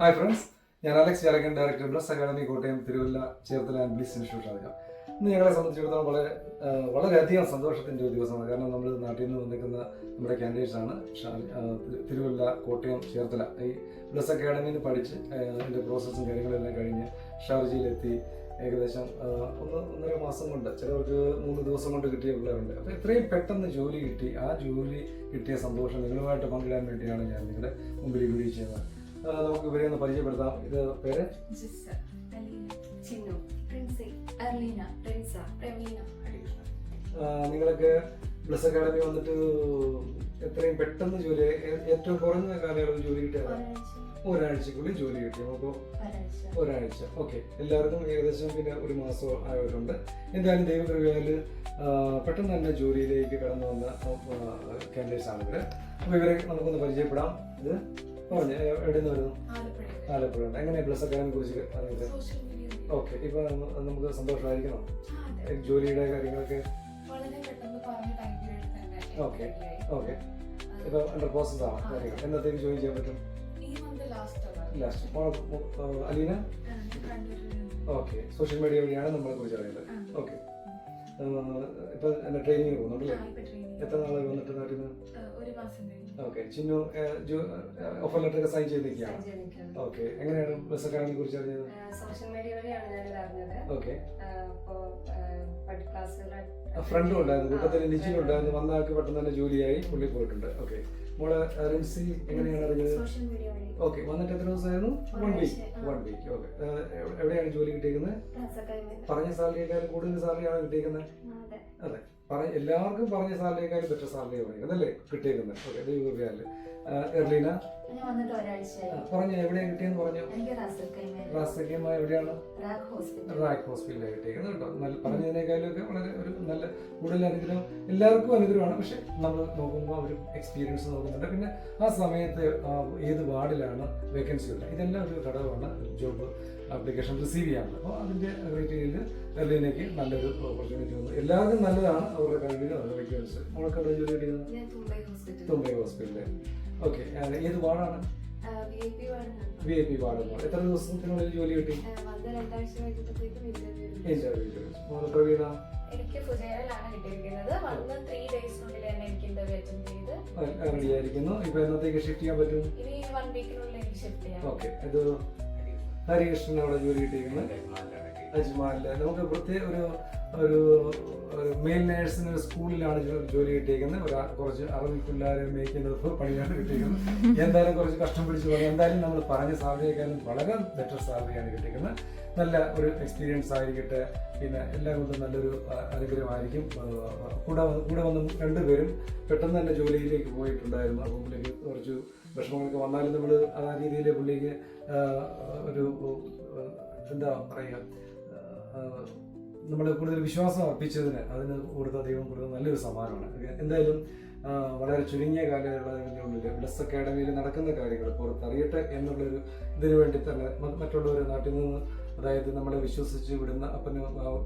Hi friends, ഞാൻ Alex Chalakkan, director bless academy Kottayam, Thiruvalla, Cherthala and bliss institute ആണ്. ഇന്ന് ഞങ്ങളെ സംബന്ധിച്ചിടത്തോളം വളരെയധികം സന്തോഷത്തിൻ്റെ ഒരു ദിവസമാണ്. കാരണം നമ്മൾ നാട്ടിൽ നിന്ന് വന്നിരിക്കുന്ന നമ്മുടെ കാൻഡിഡേറ്റ്സ് ആണ്. തിരുവല്ല, കോട്ടയം, ചേർത്തല ഈ ബ്ലസ് അക്കാദമിയിൽ നിന്ന് പഠിച്ച് അതിൻ്റെ പ്രോസസ്സും കാര്യങ്ങളെല്ലാം കഴിഞ്ഞ് ഷാർജയിലെത്തി ഏകദേശം 1.5 മാസം കൊണ്ട്, ചിലവർക്ക് 3 ദിവസം കൊണ്ട് കിട്ടിയ പിള്ളേരുണ്ട്. അപ്പോൾ ഇത്രയും പെട്ടെന്ന് ജോലി കിട്ടി. ആ ജോലി കിട്ടിയ സന്തോഷം നിങ്ങളുമായിട്ട് പങ്കിടാൻ വേണ്ടിയാണ് ഞാൻ നിങ്ങളുടെ മുമ്പിൽ വീഡിയോ ചെയ്യുന്നത്. നമുക്ക് ഇവരെ ഒന്ന് പരിചയപ്പെടുത്താം. ഇത് പേര് നിങ്ങൾക്ക് ബ്ലസ് അക്കാദമി വന്നിട്ട് എത്രയും പെട്ടെന്ന് ജോലി, ഏറ്റവും കുറഞ്ഞ കാലയളവ് ജോലി കിട്ടിയത്? ഒരാഴ്ചക്കുള്ളിൽ ജോലി കിട്ടി. നമുക്ക് ഒരാഴ്ച. ഓക്കെ, എല്ലാവർക്കും ഏകദേശം പിന്നെ 1 മാസം ആയവരുണ്ട്. എന്തായാലും ദൈവകൃപയാൽ പെട്ടെന്ന് തന്നെ ജോലിയിലേക്ക് കടന്നു വന്ന കാൻഡിഡേറ്റ്സ് ആണ് ഇവര്. അപ്പോൾ ഇവരെ നമുക്കൊന്ന് പരിചയപ്പെടാം. ഇത് പറഞ്ഞു എവിടെ നിന്ന് വരുന്നു? ആലപ്പുഴ. എങ്ങനെയാണ് ബ്ലസ് അക്കാദമിയെ കുറിച്ച് അറിയുന്നത്? ഓക്കെ, ഇപ്പൊ നമുക്ക് സന്തോഷമായിരിക്കണം ജോലിയുടെ കാര്യങ്ങളൊക്കെ? ഓക്കെ ഓക്കെ, ഇപ്പൊ അണ്ടർ പ്രോസസ് ആണ് കാര്യങ്ങൾ. എന്നത്തേക്ക് ജോയിൻ ചെയ്യാൻ പറ്റും? Last. Aleena? Okay, social media വഴിയാണ് നമ്മളെ കുറിച്ച് അറിയുന്നത്. ഓക്കെ, ഇപ്പൊ എന്റെ ട്രെയിനിങ് പോകുന്നുണ്ടല്ലേ? എത്ര നാളെ വന്നിട്ട് നാട്ടിൽ നിന്ന്? ഓക്കെ, ചിന്നു ഓഫർ ലെറ്റർ ഒക്കെ സൈൻ ചെയ്തിരിക്കുകയാണ്. ഓക്കെ, എങ്ങനെയാണ് ബ്ലസ് അക്കാദമിയെ കുറിച്ച് അറിഞ്ഞത്? സോഷ്യൽ മീഡിയ വഴിയാണ് ഞാൻ അറിഞ്ഞത്. ഓക്കെ, ഫ്രണ്ടും ഉണ്ടായിരുന്നു, കൂട്ടത്തിൽ നിശ്ചിനുണ്ടായിരുന്നു. വന്ന ആൾക്ക് പെട്ടെന്ന് തന്നെ ജോലിയായി, പുള്ളി പോയിട്ടുണ്ട്. ഓക്കെ, മോളെ റിൻസി എങ്ങനെയാണ് അറിഞ്ഞത്? ഓക്കെ, വന്നിട്ട് എത്ര ദിവസമായിരുന്നു? 1 വീക്ക്. ഓക്കെ, എവിടെയാണ് ജോലി കിട്ടിയിരിക്കുന്നത്? പറഞ്ഞ സാലറിയേക്കാളും കൂടുതൽ സാലറിയാണ് കിട്ടിയിരിക്കുന്നത്? അതെ, എല്ലാവർക്കും പറഞ്ഞ സാലറിയേക്കാളും ബെറ്റർ സാലറി പറയുന്നത് അല്ലേ കിട്ടിയിരിക്കുന്നത്? ഓക്കെ, ദൈവകൃപയാല്. എർലീന പറഞ്ഞു, എവിടെയാണ് കിട്ടിയെന്ന് പറഞ്ഞു? റാസക്കൈമ എവിടെയാണ്? റാക്ക് ഹോസ്പിറ്റലിലാണ് കിട്ടിയിരിക്കുന്നത് കേട്ടോ. പറഞ്ഞതിനേക്കാളും ഒക്കെ വളരെ ഒരു നല്ല കൂടുതൽ അനുഗ്രഹം, എല്ലാവർക്കും അനുഗ്രഹമാണ്. പക്ഷെ നമ്മൾ നോക്കുമ്പോൾ അവർ എക്സ്പീരിയൻസ് നോക്കുന്നുണ്ട്. പിന്നെ ആ സമയത്ത് ഏത് വാർഡിലാണ് വേക്കൻസി ഉള്ളത്, ഇതെല്ലാം ഒരു ഘടകമാണ് ജോബ് ആപ്ലിക്കേഷൻ റിസീവ് ചെയ്യാനുള്ളത്. അപ്പോൾ അതിൻ്റെ ക്രൈറ്റീരിയയിൽ എർലീനയ്ക്ക് നല്ലൊരു ഓപ്പർച്യൂണിറ്റി വന്നു. എല്ലാവർക്കും നല്ലതാണ് അവരുടെ കഴിവിന് അവരുടെ വേക്കൻസി. നമ്മളൊക്കെ അവിടെ ജോലി കിട്ടിയത് തുമ്പൈ ഹോസ്പിറ്റലിൽ. ഓക്കെ, ഏത് വാർഡാണ്? VIP ward. എത്ര ദിവസത്തിനുള്ളിൽ ജോലി കിട്ടി? ഇന്റർവ്യൂ. പ്രവീണ? എനിക്ക് ഫുജൈറയിലാണ് കിട്ടിയിരിക്കുന്നത്. 3 ഡേയ്സിനുള്ളിൽ തന്നെ എനിക്ക് ഇന്റർവ്യൂ അറ്റൻഡ് ചെയ്ത് റെഡി ആയിരിക്കുന്നു. ഇപ്പൊ എന്നത്തേക്ക് ഷിഫ്റ്റ് ചെയ്യാൻ പറ്റും? ഇനി 1 വീക്കിനുള്ളിൽ എനിക്ക് ഷിഫ്റ്റ് ചെയ്യാം. ഓക്കെ, ഇത് ഹരികൃഷ്ണൻ അവിടെ ജോലി കിട്ടിയിരിക്കുന്നത് അജ്മാലില്. നമുക്ക് പ്രത്യേക ഒരു മെയിൽ നേഴ്സിന് സ്കൂളിലാണ് ജോലി കിട്ടിയിരിക്കുന്നത്. കുറച്ച് അറബി പിള്ളേരെ മേയ്ക്കുന്ന പണിയാണ് കിട്ടിയിരിക്കുന്നത്. എന്തായാലും കുറച്ച് കഷ്ടം പിടിച്ചു പോകാം. എന്തായാലും നമ്മൾ പറഞ്ഞ സാലറിയേക്കാളും വളരെ ബെറ്റർ സാലറിയാണ് കിട്ടിയിരിക്കുന്നത്. നല്ല ഒരു എക്സ്പീരിയൻസ് ആയിരിക്കട്ടെ. പിന്നെ എല്ലാം കൊണ്ടും നല്ലൊരു അനുഗ്രഹമായിരിക്കും. കൂടെ വന്നും 2 പേരും പെട്ടെന്ന് തന്നെ ജോലിയിലേക്ക് പോയിട്ടുണ്ടായിരുന്നു. അപ്പം പുള്ളിക്ക് കുറച്ച് വിഷമങ്ങളൊക്കെ വന്നാലും നമ്മൾ ആ രീതിയിൽ പുള്ളിക്ക് ഒരു എന്താ പറയുക, നമ്മൾ കൂടുതൽ വിശ്വാസം അർപ്പിച്ചതിന് അതിന് കൊടുത്ത ദൈവം കൊടുത്ത നല്ലൊരു സമ്മാനമാണ്. എന്തായാലും വളരെ ചുരുങ്ങിയ കാലയളവിനുള്ളിൽ ബ്ലസ് അക്കാദമിയിൽ നടക്കുന്ന കാര്യങ്ങൾ പുറത്തറിയട്ടെ എന്നുള്ളൊരു ഇതിനു വേണ്ടി തന്നെ മറ്റുള്ളവർ നാട്ടിൽ നിന്ന്, അതായത് നമ്മളെ വിശ്വസിച്ച് വിടുന്ന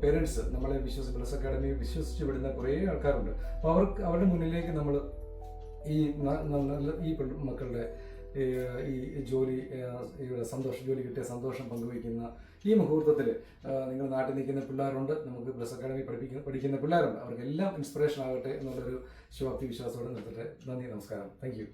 പേരൻസ് നമ്മളെ ബ്ലസ് അക്കാദമിയെ വിശ്വസിച്ച് വിടുന്ന കുറേ ആൾക്കാരുണ്ട്. അപ്പോൾ അവരുടെ മുന്നിലേക്ക് നമ്മൾ ഈ മക്കളുടെ ഈ ജോലി ജോലി കിട്ടിയ സന്തോഷം പങ്കുവയ്ക്കുന്ന ഈ മുഹൂർത്തത്തിൽ നിങ്ങൾ നാട്ടിൽ നിൽക്കുന്ന പിള്ളേരുണ്ട്, നമുക്ക് ബ്ലസ് അക്കാദമി പഠിക്കുന്ന പിള്ളേരുണ്ട്. അവർക്കെല്ലാം ഇൻസ്പിറേഷൻ ആകട്ടെ എന്നുള്ളൊരു ശുഭാപ്തി വിശ്വാസത്തോടെ നിർത്തട്ടെ. നന്ദി, നമസ്കാരം. Thank you.